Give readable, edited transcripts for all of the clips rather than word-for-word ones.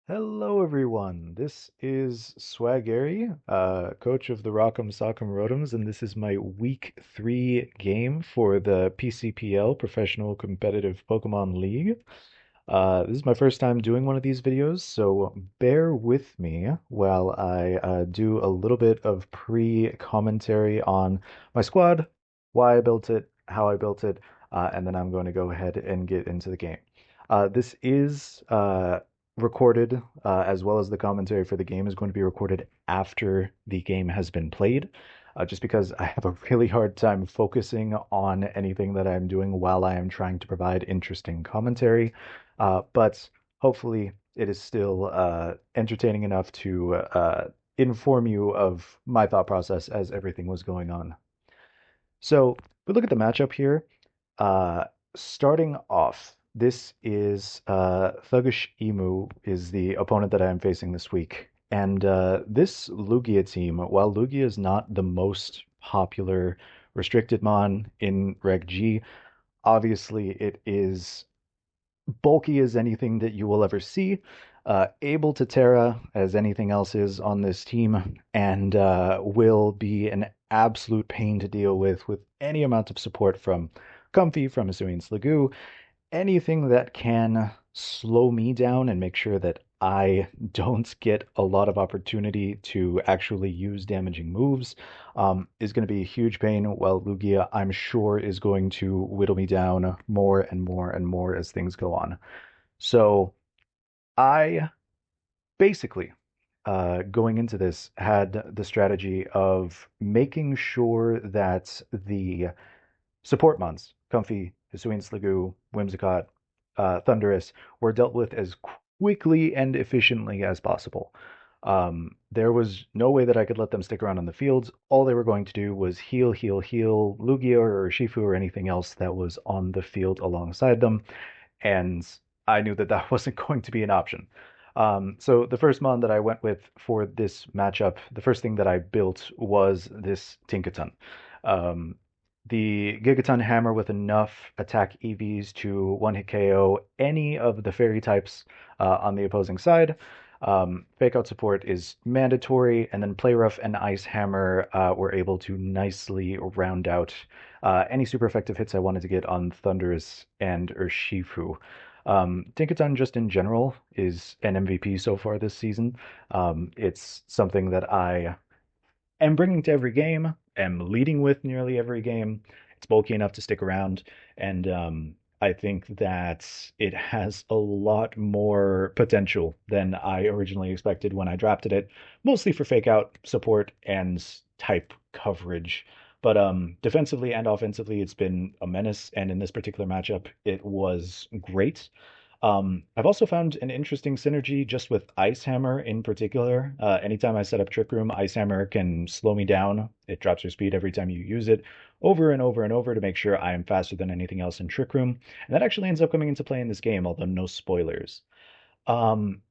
Hello, everyone. This is Swagary, coach of the Rock'em Sock'em Rotoms, and this is my week 3 game for the PCPL Professional Competitive Pokemon League. This is my first time doing one of these videos, so bear with me while I do a little bit of pre-commentary on my squad, why I built it, how I built it, and then I'm going to go ahead and get into the game. This is recorded, as well as the commentary for the game is going to be recorded after the game has been played, just because I have a really hard time focusing on anything that I'm doing while I am trying to provide interesting commentary. But hopefully it is still entertaining enough to inform you of my thought process as everything was going on. So we look at the matchup here. Uh, Starting off, this is ThuggishEmu is the opponent that I am facing this week. And this Lugia team, while Lugia is not the most popular restricted mon in Reg G, obviously it is bulky as anything that you will ever see, able to Terra as anything else is on this team, and will be an absolute pain to deal with any amount of support from Comfy, from Hisui and Sliggoo, anything that can slow me down and make sure that I don't get a lot of opportunity to actually use damaging moves is going to be a huge pain, while Lugia, I'm sure, is going to whittle me down more and more and more as things go on. So I basically, going into this, had the strategy of making sure that the support mons, Comfy, Hisuian Sliggoo, Whimsicott, Thunderous, were dealt with as quickly and efficiently as possible. There was no way that I could let them stick around on the fields. All they were going to do was heal, heal, heal Lugia or Shifu or anything else that was on the field alongside them, and I knew that that wasn't going to be an option. So the first mon that I went with for this matchup, the first thing that I built was this Tinkaton. Um, the Gigaton Hammer with enough attack EVs to one-hit KO any of the fairy types on the opposing side. Fake out support is mandatory, and then Play Rough and Ice Hammer were able to nicely round out any super effective hits I wanted to get on Thunderous and Urshifu. Tinkaton just in general is an MVP so far this season. It's something that I am bringing to every game, am leading with nearly every game. It's bulky enough to stick around, and I think that it has a lot more potential than I originally expected when I drafted it, mostly for fake out support and type coverage. But defensively and offensively, it's been a menace, and in this particular matchup, it was great. I've also found an interesting synergy just with Ice Hammer in particular. Anytime I set up Trick Room, Ice Hammer can slow me down. It drops your speed every time you use it over and over and over to make sure I am faster than anything else in Trick Room. And that actually ends up coming into play in this game, although no spoilers. Um,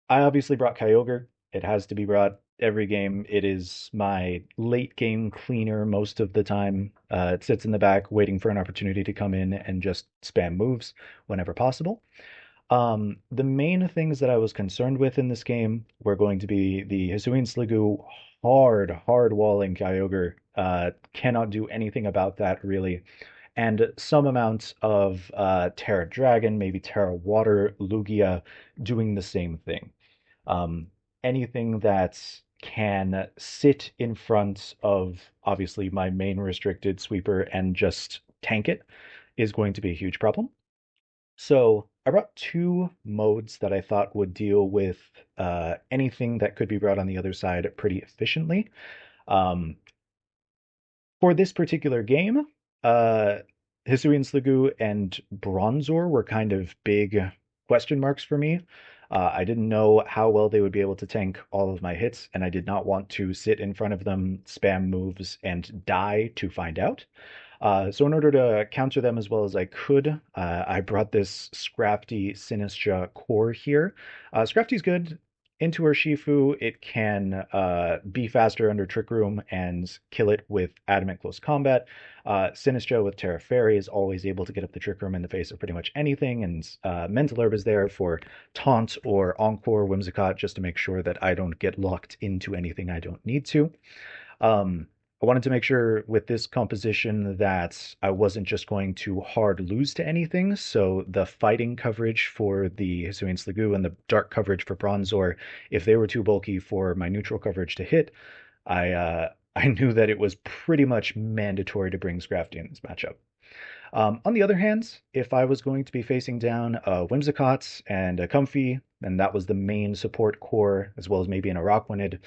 I obviously brought Kyogre. It has to be brought every game. It is my late game cleaner most of the time. It sits in the back waiting for an opportunity to come in and just spam moves whenever possible. The main things that I was concerned with in this game were going to be the Hisuian Sliggoo hard walling Kyogre. Cannot do anything about that really. And some amount of Terra Dragon, maybe Terra Water, Lugia doing the same thing. Um, Anything that can sit in front of obviously my main restricted sweeper and just tank it is going to be a huge problem. So I brought two modes that I thought would deal with anything that could be brought on the other side pretty efficiently. Um, for this particular game, uh, Hisuian Sliggoo and Bronzor were kind of big question marks for me. I didn't know how well they would be able to tank all of my hits, and I did not want to sit in front of them, spam moves, and die to find out. So in order to counter them as well as I could, I brought this Scrafty Sinistra core here. Scrafty's good into Urshifu, it can be faster under Trick Room and kill it with Adamant Close Combat. Sinistcha with Terra Fairy is always able to get up the Trick Room in the face of pretty much anything, and Mental Herb is there for Taunt or Encore Whimsicott just to make sure that I don't get locked into anything I don't need to. I wanted to make sure with this composition that I wasn't just going to hard lose to anything, so the fighting coverage for the Hisuian Sliggoo and the dark coverage for Bronzor, if they were too bulky for my neutral coverage to hit, I knew that it was pretty much mandatory to bring Scrafty in this matchup. On the other hand, if I was going to be facing down a Whimsicott and a Comfey, and that was the main support core, as well as maybe an Araquanid,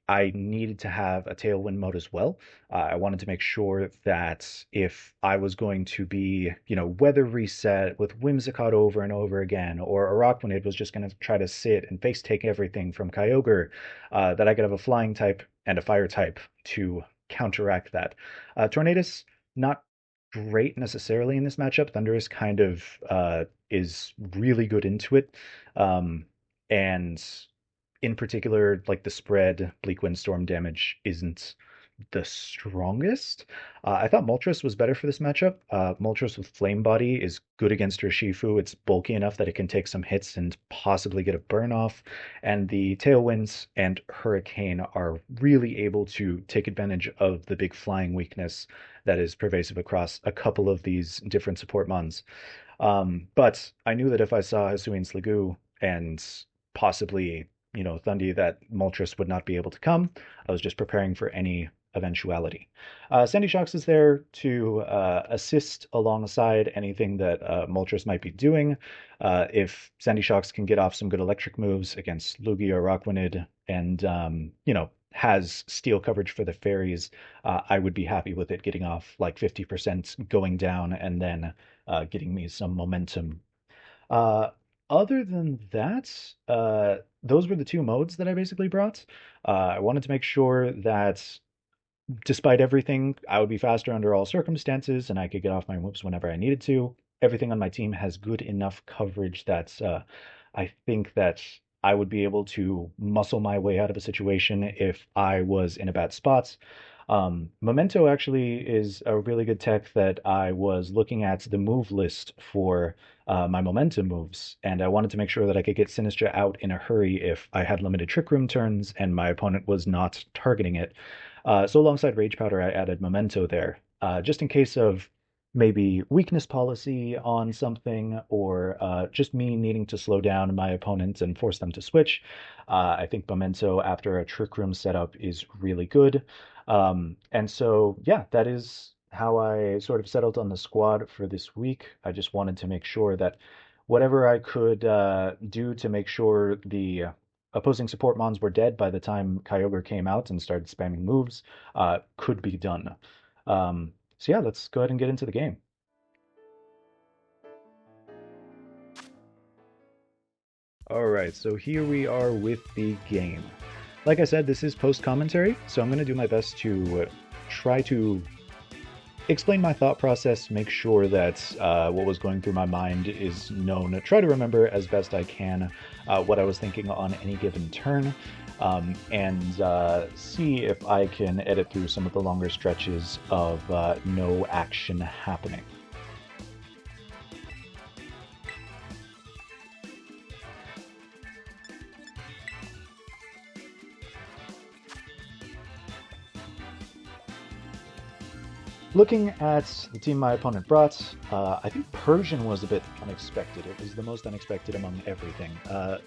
I needed to have a Tailwind mode as well. I wanted to make sure that if I was going to be, weather reset with Whimsicott over and over again, or Araquanid was just going to try to sit and face take everything from Kyogre, that I could have a flying type and a fire type to counteract that. Tornadus, not great necessarily in this matchup. Thundurus kind of is really good into it. And in particular, like the spread Bleak Windstorm damage isn't the strongest. I thought Moltres was better for this matchup. Moltres with Flame Body is good against Urshifu. It's bulky enough that it can take some hits and possibly get a burn off. And the Tailwinds and Hurricane are really able to take advantage of the big flying weakness that is pervasive across a couple of these different support mons. But I knew that if I saw Hisuian Sliggoo and possibly Thundy, that Moltres would not be able to come. I was just preparing for any eventuality. Sandy Shocks is there to assist alongside anything that Moltres might be doing. If Sandy Shocks can get off some good electric moves against Lugia or Araquanid and, has steel coverage for the fairies, I would be happy with it getting off like 50% going down and then getting me some momentum. Other than that, those were the two modes that I basically brought. I wanted to make sure that despite everything, I would be faster under all circumstances and I could get off my moves whenever I needed to. Everything on my team has good enough coverage that I think that I would be able to muscle my way out of a situation if I was in a bad spot. Memento actually is a really good tech that I was looking at the move list for my momentum moves, and I wanted to make sure that I could get Sinistcha out in a hurry if I had limited Trick Room turns and my opponent was not targeting it. So alongside Rage Powder, I added Memento there, just in case of maybe weakness policy on something or just me needing to slow down my opponents and force them to switch. I think Memento after a Trick Room setup is really good. And so, yeah, that is how I sort of settled on the squad for this week. I just wanted to make sure that whatever I could do to make sure the opposing support mons were dead by the time Kyogre came out and started spamming moves could be done. So yeah, let's go ahead and get into the game. All right, so here we are with the game. Like I said, this is post-commentary, so I'm going to do my best to try to explain my thought process, make sure that what was going through my mind is known, try to remember as best I can what I was thinking on any given turn, and see if I can edit through some of the longer stretches of no action happening. Looking at the team my opponent brought, I think Persian was a bit unexpected. It was the most unexpected among everything.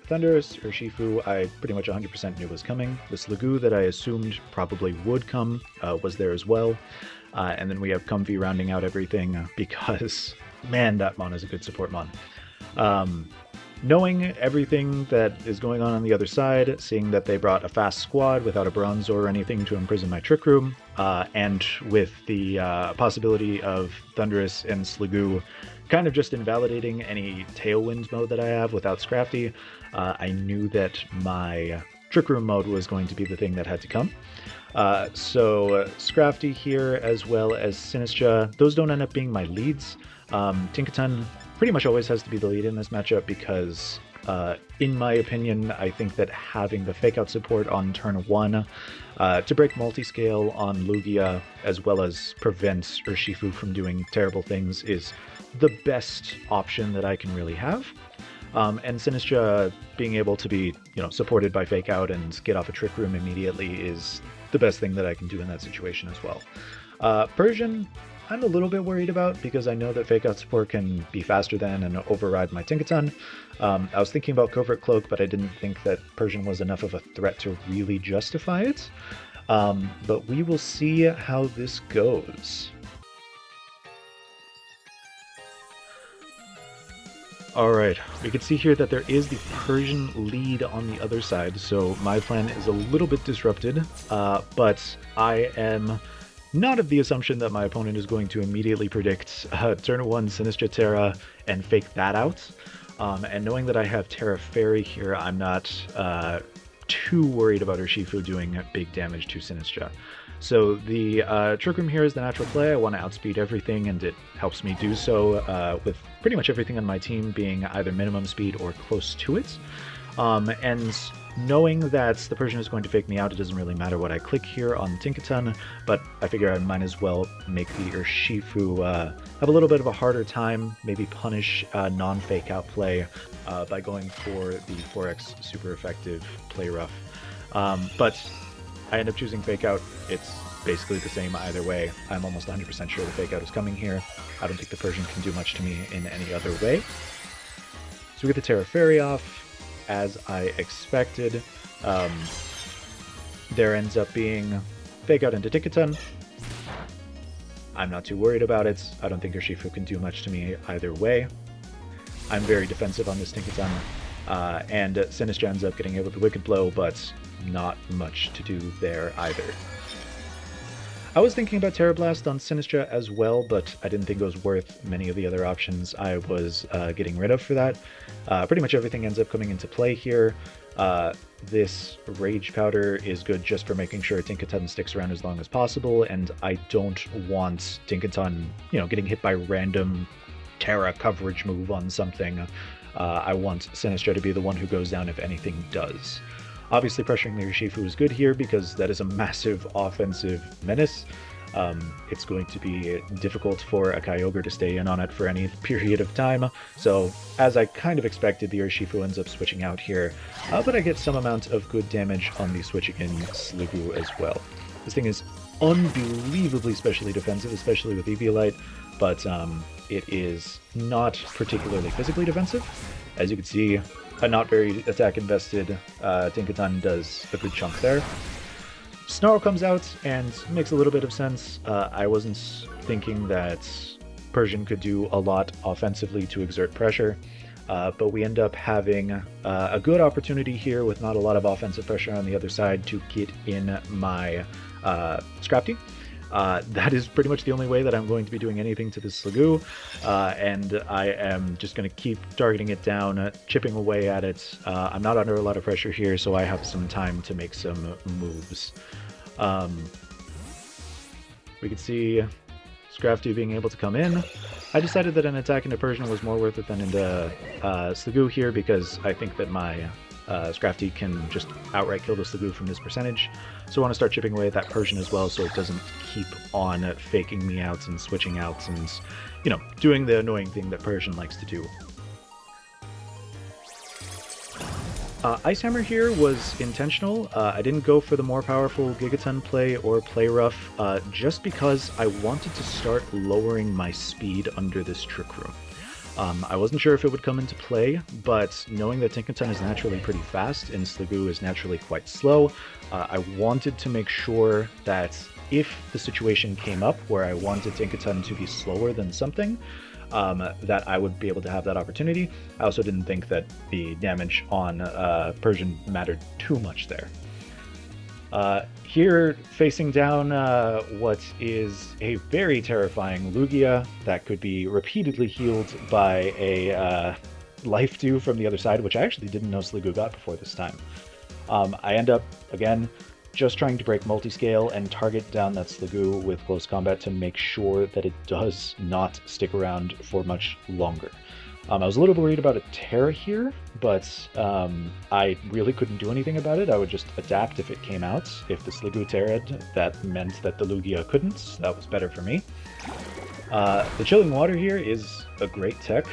Thundurus, Urshifu, I pretty much 100% knew was coming. The Sliggoo that I assumed probably would come was there as well. And then we have Comfey rounding out everything because, man, that mon is a good support mon. Knowing everything that is going on the other side, seeing that they brought a fast squad without a bronze or anything to imprison my Trick Room, and with the possibility of Thundurus and Sliggoo kind of just invalidating any Tailwind mode that I have without Scrafty, I knew that my Trick Room mode was going to be the thing that had to come. So Scrafty here as well as Sinistcha, those don't end up being my leads. Tinkaton pretty much always has to be the lead in this matchup because In my opinion, I think that having the fake out support on turn 1 to break multiscale on Lugia, as well as prevent Urshifu from doing terrible things, is the best option that I can really have. And Sinistra being able to be, supported by fake out and get off a trick room immediately is the best thing that I can do in that situation as well. Persian, I'm a little bit worried about because I know that fake out support can be faster than and override my Tinkaton. I was thinking about Covert Cloak, but I didn't think that Persian was enough of a threat to really justify it. But we will see how this goes. Alright, we can see here that there is the Persian lead on the other side, so my plan is a little bit disrupted, but I am not of the assumption that my opponent is going to immediately predict turn 1 Sinistra Terra and fake that out. And knowing that I have Terra Fairy here, I'm not too worried about Urshifu doing big damage to Sinistra. So the Trick Room here is the natural play. I want to outspeed everything, and it helps me do so with pretty much everything on my team being either minimum speed or close to it. And knowing that the Persian is going to fake me out, it doesn't really matter what I click here on Tinkaton, but I figure I might as well make the Urshifu have a little bit of a harder time, maybe punish non-fake out play by going for the 4x super effective play rough. But I end up choosing fake out. It's basically the same either way. I'm almost 100% sure the fake out is coming here. I don't think the Persian can do much to me in any other way. So we get the Terra Fairy off, as I expected. There ends up being fake out into Tinkaton. I'm not too worried about it. I don't think Urshifu can do much to me either way. I'm very defensive on this Tinkaton, and Sinistra ends up getting hit with the Wicked Blow, but not much to do there either. I was thinking about Terra Blast on Sinistra as well, but I didn't think it was worth many of the other options I was getting rid of for that. Pretty much everything ends up coming into play here. This Rage Powder is good just for making sure Tinkaton sticks around as long as possible, and I don't want Tinkaton, getting hit by random Terra coverage move on something. I want Sinistra to be the one who goes down if anything does. Obviously, pressuring the Urshifu is good here because that is a massive offensive menace. It's going to be difficult for a Kyogre to stay in on it for any period of time. So, as I kind of expected, the Urshifu ends up switching out here, but I get some amount of good damage on the switching in Sliggoo as well. This thing is unbelievably specially defensive, especially with Eviolite, but it is not particularly physically defensive. As you can see, a not very attack-invested Tinkaton does a good chunk there. Snarl comes out and makes a little bit of sense. I wasn't thinking that Persian could do a lot offensively to exert pressure, but we end up having a good opportunity here with not a lot of offensive pressure on the other side to get in my Scrafty. That is pretty much the only way that I'm going to be doing anything to this Sliggoo, and I am just going to keep targeting it down, chipping away at it. I'm not under a lot of pressure here, so I have some time to make some moves. We can see Scrafty being able to come in. I decided that an attack into Persian was more worth it than into Sliggoo here because I think that my Scrafty can just outright kill the Sliggoo from this percentage. So I want to start chipping away at that Persian as well so it doesn't keep on faking me out and switching out and, doing the annoying thing that Persian likes to do. Ice Hammer here was intentional. I didn't go for the more powerful Gigaton play or Play Rough just because I wanted to start lowering my speed under this Trick Room. I wasn't sure if it would come into play, but knowing that Tinkaton is naturally pretty fast and Sliggoo is naturally quite slow, I wanted to make sure that if the situation came up where I wanted Tinkaton to be slower than something, that I would be able to have that opportunity. I also didn't think that the damage on Persian mattered too much there. Here, facing down what is a very terrifying Lugia that could be repeatedly healed by a Life Dew from the other side, which I actually didn't know Sliggoo got before this time. I end up, again, just trying to break multiscale and target down that Sliggoo with close combat to make sure that it does not stick around for much longer. I was a little worried about a Terra here, but I really couldn't do anything about it. I would just adapt if it came out. If the Sliggoo Terra'd, that meant that the Lugia couldn't. That was better for me. The Chilling Water here is a great tech.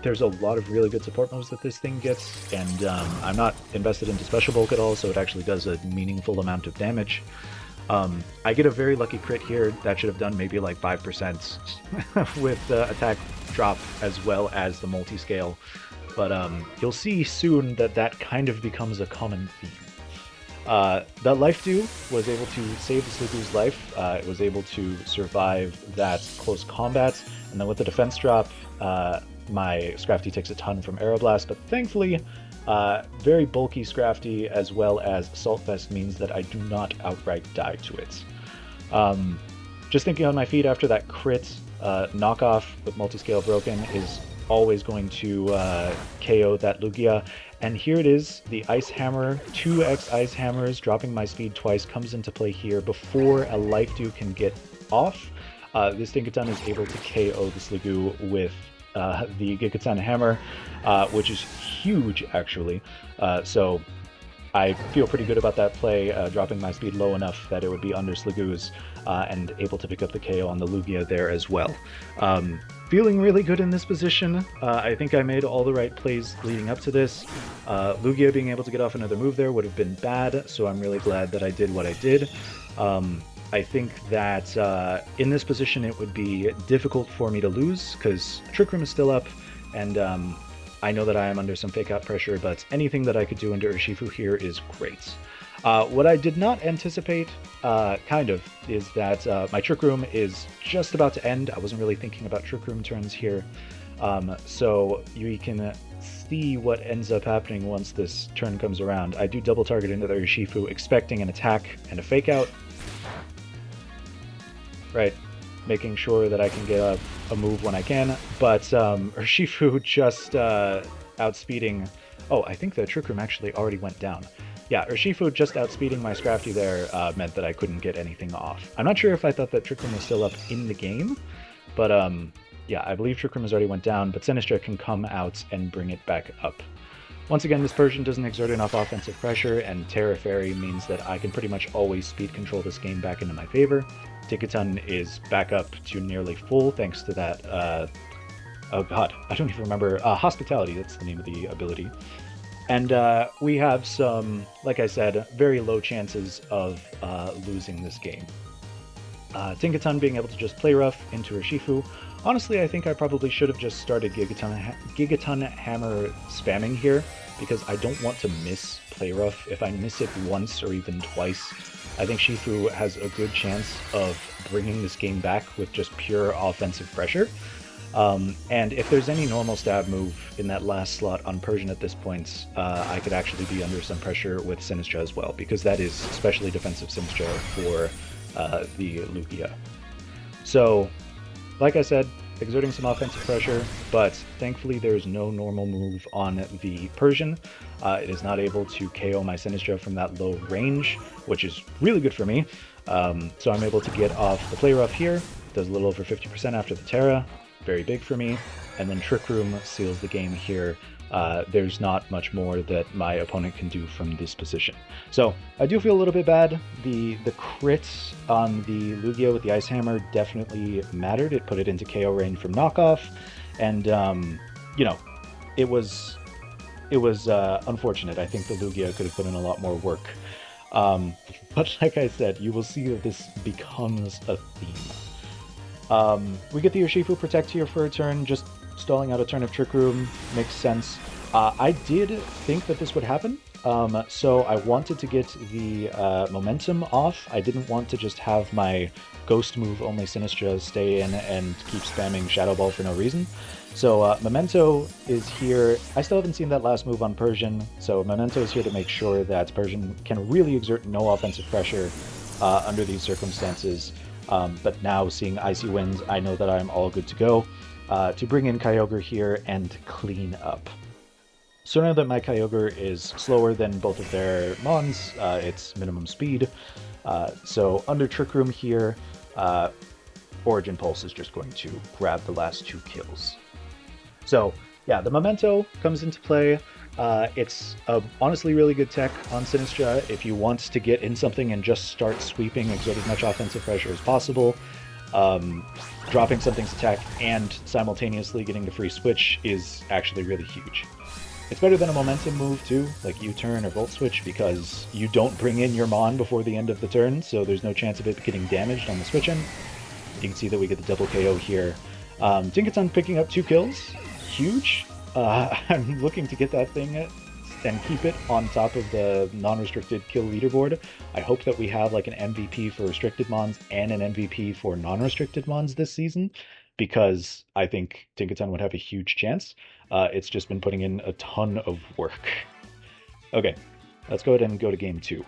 There's a lot of really good support moves that this thing gets, and I'm not invested into Special Bulk at all, so it actually does a meaningful amount of damage. I get a very lucky crit here. That should have done maybe like 5% with the attack drop as well as the multi-scale. But you'll see soon that that kind of becomes a common theme. That Life Dew was able to save the Sliggoo's life. It was able to survive that close combat, and then with the defense drop, my Scrafty takes a ton from Aeroblast, but thankfully, very bulky Scrafty as well as Assault Vest means that I do not outright die to it. Just thinking on my feet after that crit, knockoff with multi-scale broken is always going to KO that Lugia. And here it is, the Ice Hammer, 2x Ice Hammers, dropping my speed twice, comes into play here before a Life Dew can get off. This Dinkaton is able to KO the Sliggoo with the Gigaton Hammer, which is huge actually. So I feel pretty good about that play, dropping my speed low enough that it would be under Sliggoo's and able to pick up the KO on the Lugia there as well. Feeling really good in this position. I think I made all the right plays leading up to this. Lugia being able to get off another move there would have been bad, so I'm really glad that I did what I did. I think that in this position it would be difficult for me to lose because Trick Room is still up, and I know that I am under some fake out pressure, but anything that I could do under Urshifu here is great. What I did not anticipate, is that my Trick Room is just about to end. I wasn't really thinking about Trick Room turns here. So you can see what ends up happening once this turn comes around. I do double target into the Urshifu, expecting an attack and a fake out. Right, making sure that I can get a move when I can, but Urshifu just outspeeding... Oh, I think the Trick Room actually already went down. Yeah, Urshifu just outspeeding my Scrafty there meant that I couldn't get anything off. I'm not sure if I thought that Trick Room was still up in the game, but yeah, I believe Trick Room has already went down, but Sinistra can come out and bring it back up. Once again, this Persian doesn't exert enough offensive pressure, and Terra Fairy means that I can pretty much always speed control this game back into my favor. Dinkaton is back up to nearly full thanks to that, oh god, I don't even remember, Hospitality, that's the name of the ability. And we have some, like I said, very low chances of losing this game. Dinkaton being able to just play rough into Urshifu. Honestly, I think I probably should have just started Gigaton Hammer spamming here, because I don't want to miss play rough. If I miss it once or even twice, I think Shifu has a good chance of bringing this game back with just pure offensive pressure. And if there's any normal stab move in that last slot on Persian at this point, I could actually be under some pressure with Sinistra as well, because that is especially defensive Sinistra for the Lugia. So, like I said, exerting some offensive pressure, but thankfully there's no normal move on the Persian. It is not able to KO my Sinistra from that low range, which is really good for me. So I'm able to get off the play rough here, does a little over 50% after the Terra, very big for me, and then Trick Room seals the game here. There's not much more that my opponent can do from this position. So I do feel a little bit bad. The crits on the Lugia with the Ice Hammer definitely mattered. It put it into KO range from knockoff, and you know, it was unfortunate. I think the Lugia could have put in a lot more work. But like I said, you will see that this becomes a theme. We get the Urshifu Protect here for a turn, just stalling out a turn of Trick Room, makes sense. I did think that this would happen, so I wanted to get the momentum off. I didn't want to just have my ghost move only Sinistra stay in and keep spamming Shadow Ball for no reason. So Memento is here. I still haven't seen that last move on Persian, so Memento is here to make sure that Persian can really exert no offensive pressure under these circumstances. But now, seeing Icy Winds, I know that I'm all good to go to bring in Kyogre here and clean up. So now that my Kyogre is slower than both of their Mons, it's minimum speed. So under Trick Room here, Origin Pulse is just going to grab the last 2 kills. So Yeah, the Memento comes into play. It's a honestly really good tech on Sinistra if you want to get in something and just start sweeping, exert as much offensive pressure as possible. Um, Dropping something's attack and simultaneously getting the free switch is actually really huge. It's better than a momentum move too, like U-turn or Volt Switch, because you don't bring in your Mon before the end of the turn, so there's no chance of it getting damaged on the switch-in. You can see that we get the double KO here. Dinkaton picking up 2 kills, huge. I'm looking to get that thing and keep it on top of the non-restricted kill leaderboard. I hope that we have like an MVP for restricted mons and an MVP for non-restricted mons this season, because I think Dinkaton would have a huge chance. It's just been putting in a ton of work. Okay, let's go ahead and go to game 2.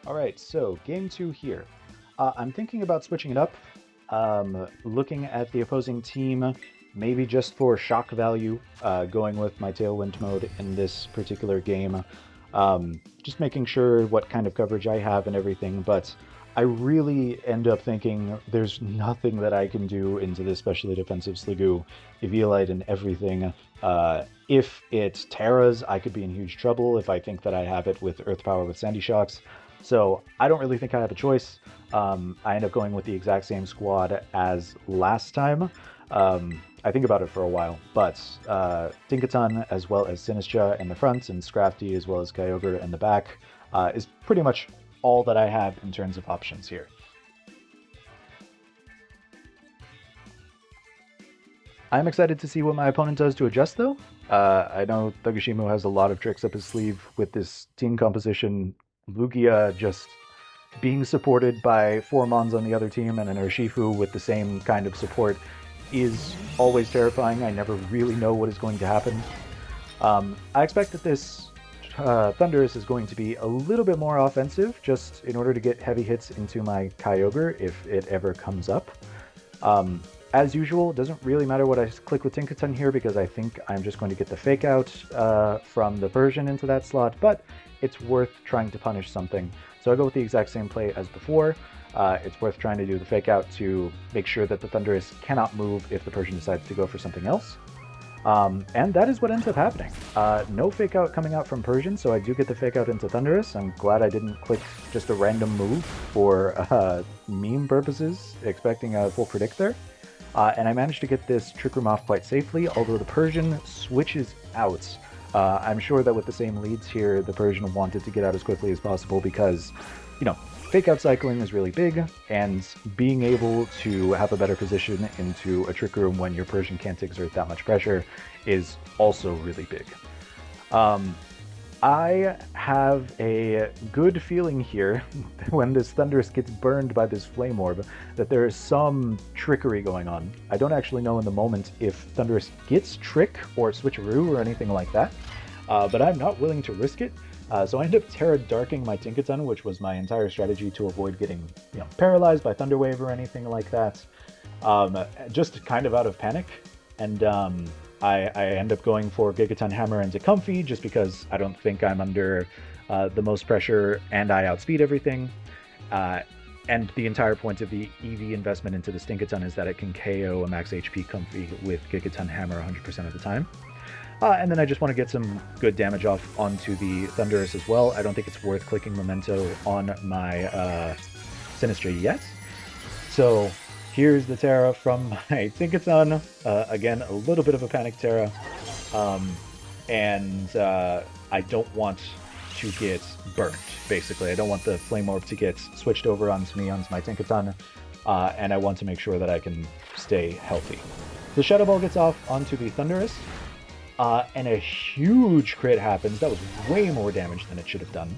All right, so game 2 here. I'm thinking about switching it up, looking at the opposing team, maybe just for shock value, going with my Tailwind mode in this particular game. Just making sure what kind of coverage I have and everything, but I really end up thinking there's nothing that I can do into this specially defensive Sliggoo, Eviolite and everything. If it Terras, I could be in huge trouble if I think that I have it with Earth Power with Sandy Shocks. So I don't really think I have a choice. I end up going with the exact same squad as last time. I think about it for a while, but Dinkaton as well as Sinistra in the front and Scrafty as well as Kyogre in the back is pretty much all that I have in terms of options here. I'm excited to see what my opponent does to adjust though. I know ThuggishEmu has a lot of tricks up his sleeve with this team composition. Lugia just being supported by 4 Mons on the other team and an Urshifu with the same kind of support is always terrifying. I never really know what is going to happen. I expect that this Thundurus is going to be a little bit more offensive, just in order to get heavy hits into my Kyogre if it ever comes up. As usual, it doesn't really matter what I click with Tinkaton here, because I think I'm just going to get the fake out from the Persian into that slot, but it's worth trying to punish something. So I go with the exact same play as before. It's worth trying to do the fake out to make sure that the Thundurus cannot move if the Persian decides to go for something else. And that is what ends up happening. No fake out coming out from Persian, so I do get the fake out into Thundurus. I'm glad I didn't click just a random move for meme purposes, expecting a full predict there. And I managed to get this Trick Room off quite safely, although the Persian switches out. I'm sure that with the same leads here, the Persian wanted to get out as quickly as possible because, you know, fake out cycling is really big, and being able to have a better position into a Trick Room when your Persian can't exert that much pressure is also really big. I have a good feeling here when this Thundurus gets burned by this Flame Orb that there is some trickery going on. I don't actually know in the moment if Thundurus gets Trick or Switcheroo or anything like that, but I'm not willing to risk it. So I end up Terra Darking my Tinkaton, which was my entire strategy to avoid getting, paralyzed by Thunderwave or anything like that. Just kind of out of panic, and I end up going for Gigaton Hammer into Comfy just because I don't think I'm under the most pressure and I outspeed everything. And the entire point of the EV investment into the Stinkaton is that it can KO a max HP Comfy with Gigaton Hammer 100% of the time. And then I just want to get some good damage off onto the Thundurus as well. I don't think it's worth clicking Memento on my Sinistra yet. So here's the Terra from my Tinkaton. Again, a little bit of a panic Terra. And I don't want to get burnt, basically. I don't want the Flame Orb to get switched over onto my Tinkaton. And I want to make sure that I can stay healthy. The Shadow Ball gets off onto the Thundurus. And a huge crit happens. That was way more damage than it should have done.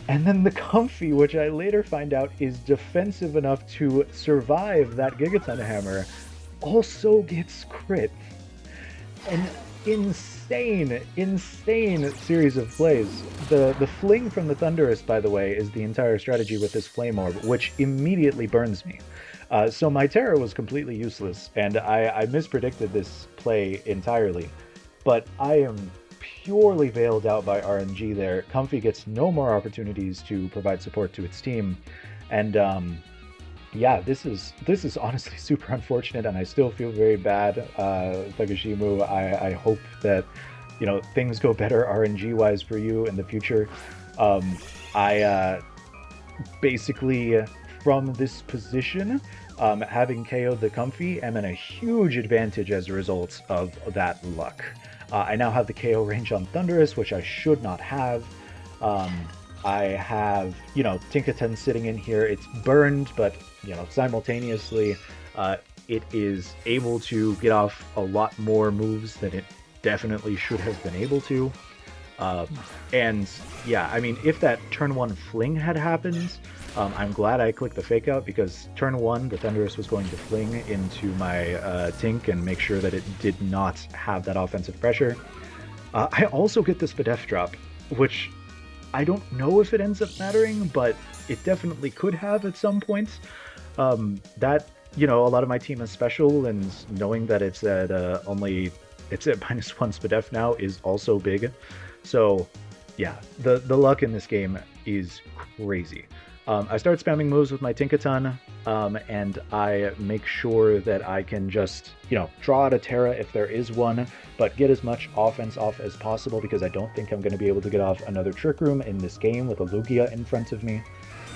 And then the Comfy, which I later find out is defensive enough to survive that Gigaton Hammer, also gets crit. An insane series of plays. The fling from the Thundurus, by the way, is the entire strategy with this Flame Orb, which immediately burns me. So my Terra was completely useless, and I mispredicted this play entirely. But I am purely veiled out by RNG there. Comfy gets no more opportunities to provide support to its team. And Yeah, this is honestly super unfortunate, and I still feel very bad, ThuggishEmu. I hope that things go better RNG wise for you in the future. Um, I basically from this position, having KO'd the Comfy, am in a huge advantage as a result of that luck. I now have the KO range on Thundurus, which I should not have. Um, I have, Tinkaton sitting in here. It's burned, but, simultaneously, it is able to get off a lot more moves than it definitely should have been able to. Um, and yeah, I mean, if that turn one fling had happened, I'm glad I clicked the fake out because turn one, the Thundurus was going to fling into my Tink and make sure that it did not have that offensive pressure. I also get the Spadef drop, which I don't know if it ends up mattering, but it definitely could have at some point. That, a lot of my team is special, and knowing that it's at it's at -1 Spadef now is also big. So yeah, the luck in this game is crazy. I start spamming moves with my Tinkaton, and I make sure that I can just, draw out a Terra if there is one, but get as much offense off as possible because I don't think I'm going to be able to get off another Trick Room in this game with a Lugia in front of me.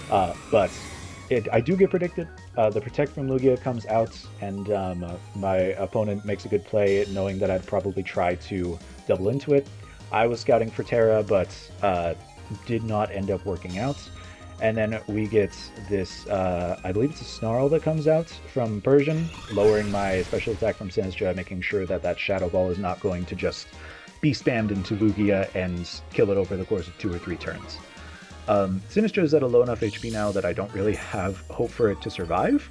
But I do get predicted. The Protect from Lugia comes out, and my opponent makes a good play, knowing that I'd probably try to double into it. I was scouting for Terra, but did not end up working out. And then we get this, I believe it's a Snarl that comes out from Persian, lowering my special attack from Sinistra, making sure that that Shadow Ball is not going to just be spammed into Lugia and kill it over the course of 2 or 3 turns. Sinistra is at a low enough HP now that I don't really have hope for it to survive.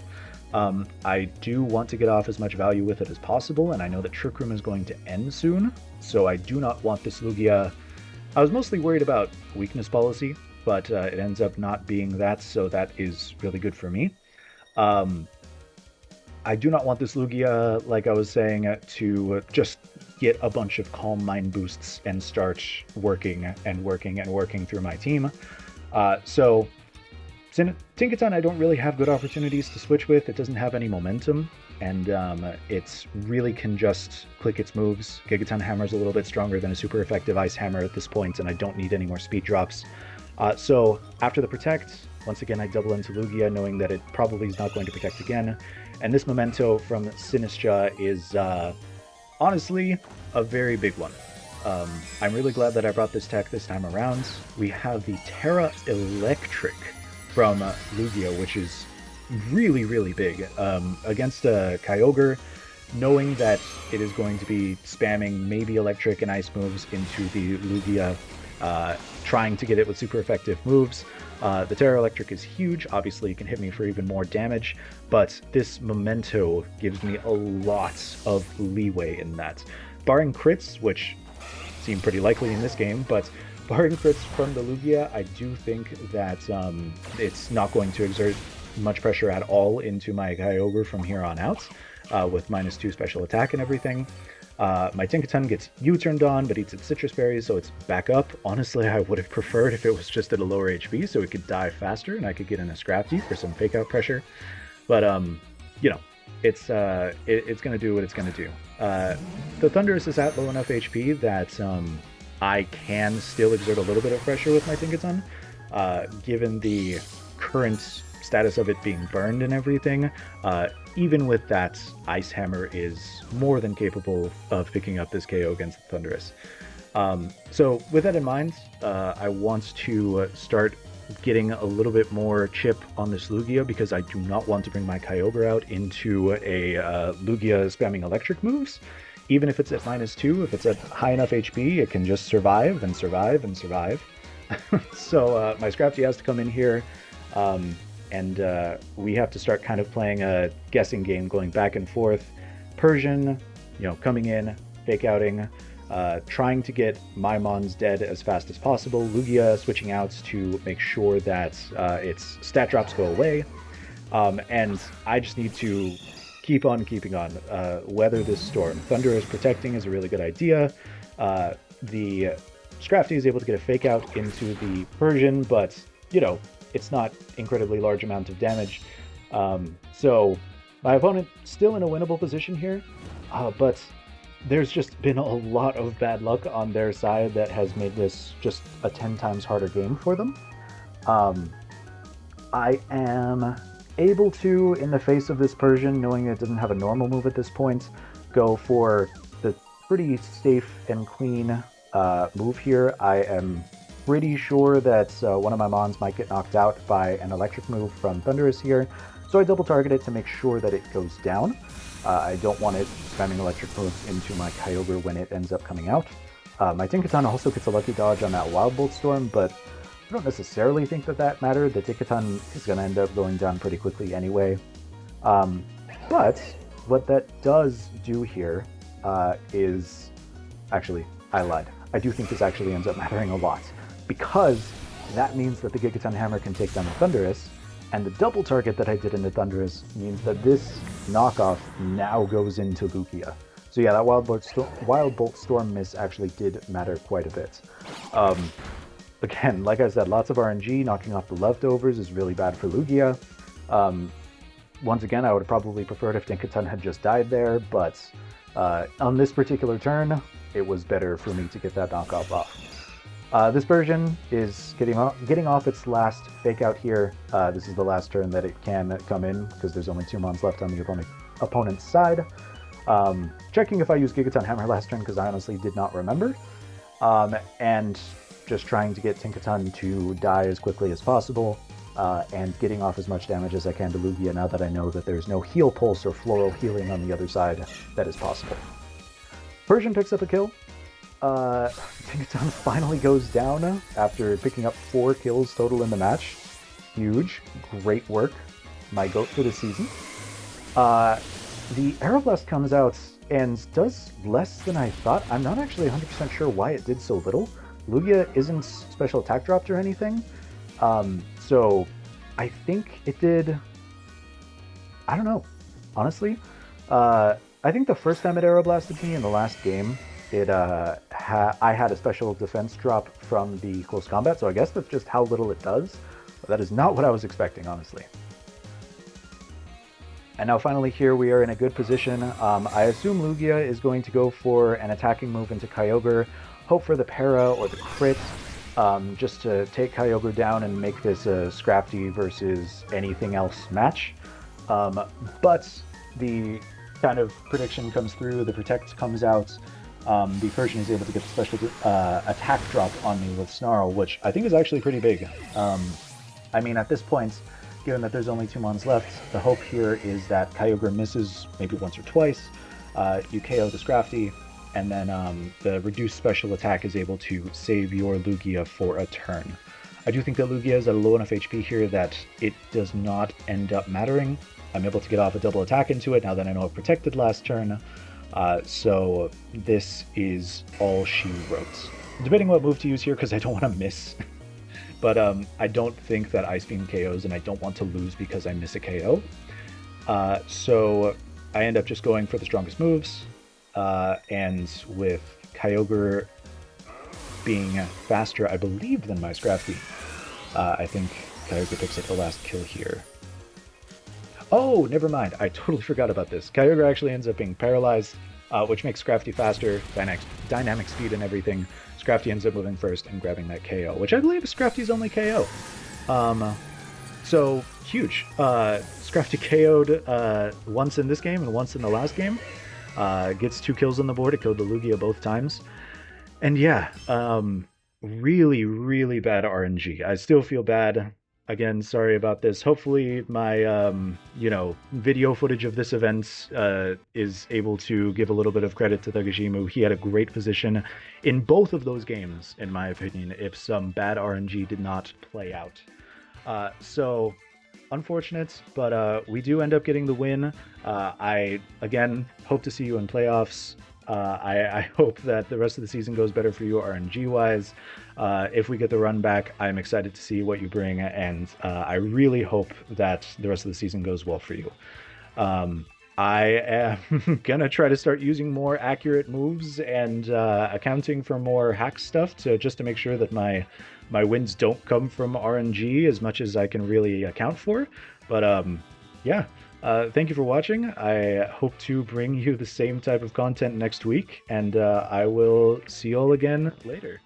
I do want to get off as much value with it as possible, and I know that Trick Room is going to end soon, so I do not want this Lugia. I was mostly worried about weakness policy, but it ends up not being that, so that is really good for me. I do not want this Lugia, like I was saying, to just get a bunch of Calm Mind boosts and start working and working and working through my team. So Tinkaton I don't really have good opportunities to switch with. It doesn't have any momentum, and it really can just click its moves. Gigaton Hammer is a little bit stronger than a super effective Ice Hammer at this point, and I don't need any more speed drops. So after the Protect, once again I double into Lugia, knowing that it probably is not going to Protect again. And this Memento from Sinistra is honestly a very big one. I'm really glad that I brought this tech this time around. We have the Terra Electric from Lugia, which is really, really big. Against a Kyogre, knowing that it is going to be spamming maybe Electric and Ice moves into the Lugia, trying to get it with super effective moves. The Terra Electric is huge. Obviously, it can hit me for even more damage, but this Memento gives me a lot of leeway in that. Barring crits, which seem pretty likely in this game, but barring crits from the Lugia, I do think that it's not going to exert much pressure at all into my Kyogre from here on out, with -2 special attack and everything. My Tinkaton gets U-turned on, but eats its citrus berries, so it's back up. Honestly, I would have preferred if it was just at a lower HP, so it could die faster, and I could get in a Scrafty for some fake-out pressure. But, it's going to do what it's going to do. The Thundurus is at low enough HP that I can still exert a little bit of pressure with my Tinkaton, given the current status of it being burned and everything. Even with that, Ice Hammer is more than capable of picking up this KO against the Thundurus. So with that in mind, I want to start getting a little bit more chip on this Lugia because I do not want to bring my Kyogre out into a Lugia spamming electric moves. Even if it's at -2, if it's at high enough HP, it can just survive and survive and survive. So my Scrafty has to come in here, and we have to start kind of playing a guessing game, going back and forth. Persian, coming in, fake outing, trying to get my Mons dead as fast as possible. Lugia switching out to make sure that its stat drops go away. And I just need to keep on keeping on, weather this storm. Thundurus protecting is a really good idea. The Scrafty is able to get a fake out into the Persian, but, it's not incredibly large amount of damage. So my opponent still in a winnable position here, but there's just been a lot of bad luck on their side that has made this just a 10 times harder game for them. Um, I am able to, in the face of this Persian, knowing it doesn't have a normal move at this point, go for the pretty safe and clean move here. I am pretty sure that one of my Mons might get knocked out by an electric move from Thundurus here, so I double target it to make sure that it goes down. I don't want it spamming electric moves into my Kyogre when it ends up coming out. My Tinkaton also gets a lucky dodge on that Wild Bolt Storm, but I don't necessarily think that that mattered. The Tinkaton is going to end up going down pretty quickly anyway. But what that does do here is... Actually, I lied. I do think this actually ends up mattering a lot, because that means that the Gigaton Hammer can take down the Thundurus, and the double target that I did in the Thundurus means that this knockoff now goes into Lugia. So yeah, that Wild Bolt Storm miss actually did matter quite a bit. Again, like I said, lots of RNG. Knocking off the leftovers is really bad for Lugia. Once again, I would have probably preferred if Dinkaton had just died there, but on this particular turn, it was better for me to get that knockoff off. This version is getting off its last fake out here. This is the last turn that it can come in, because there's only 2 Mons left on the opponent's side. Checking if I used Gigaton Hammer last turn, because I honestly did not remember. And just trying to get Tinkaton to die as quickly as possible, and getting off as much damage as I can to Lugia now that I know that there's no heal pulse or floral healing on the other side that is possible. Persian picks up a kill. Tinkaton finally goes down after picking up 4 kills total in the match. Huge. Great work. My GOAT for the season. The Aeroblast comes out and does less than I thought. I'm not actually 100% sure why it did so little. Lugia isn't special attack dropped or anything. So I think it did... I don't know. Honestly. I think the first time it Aeroblasted me in the last game, I had a special defense drop from the close combat, so I guess that's just how little it does. But that is not what I was expecting, honestly. And now finally here we are in a good position. I assume Lugia is going to go for an attacking move into Kyogre, hope for the para or the crit, just to take Kyogre down and make this a Scrafty versus anything else match. But the kind of prediction comes through, the Protect comes out, the Persian is able to get the special attack drop on me with Snarl, which I think is actually pretty big. I mean, at this point, given that there's only 2 Mons left, the hope here is that Kyogre misses maybe once or twice, you KO the Scrafty, and then the reduced special attack is able to save your Lugia for a turn. I do think that Lugia is at a low enough HP here that it does not end up mattering. I'm able to get off a double attack into it now that I know I've protected last turn. So this is all she wrote. I'm debating what move to use here because I don't want to miss. But I don't think that Ice Beam KOs, and I don't want to lose because I miss a KO. So I end up just going for the strongest moves. And with Kyogre being faster, I believe, than my Scrafty, I think Kyogre picks up the last kill here. Oh, never mind. I totally forgot about this. Kyogre actually ends up being paralyzed, which makes Scrafty faster, dynamic speed and everything. Scrafty ends up moving first and grabbing that KO, which I believe is Scrafty's only KO. So, huge. Scrafty KO'd once in this game and once in the last game. Gets 2 kills on the board. It killed the Lugia both times. And yeah, really, really bad RNG. I still feel bad. Again, sorry about this. Hopefully my, video footage of this event is able to give a little bit of credit to ThuggishEmu. He had a great position in both of those games, in my opinion, if some bad RNG did not play out. So, unfortunate, but we do end up getting the win. I, again, hope to see you in playoffs. I hope that the rest of the season goes better for you RNG-wise. If we get the run back, I'm excited to see what you bring, and I really hope that the rest of the season goes well for you. I am gonna try to start using more accurate moves and accounting for more hack stuff just to make sure that my wins don't come from RNG as much as I can really account for. But Yeah. Thank you for watching. I hope to bring you the same type of content next week, and I will see you all again later.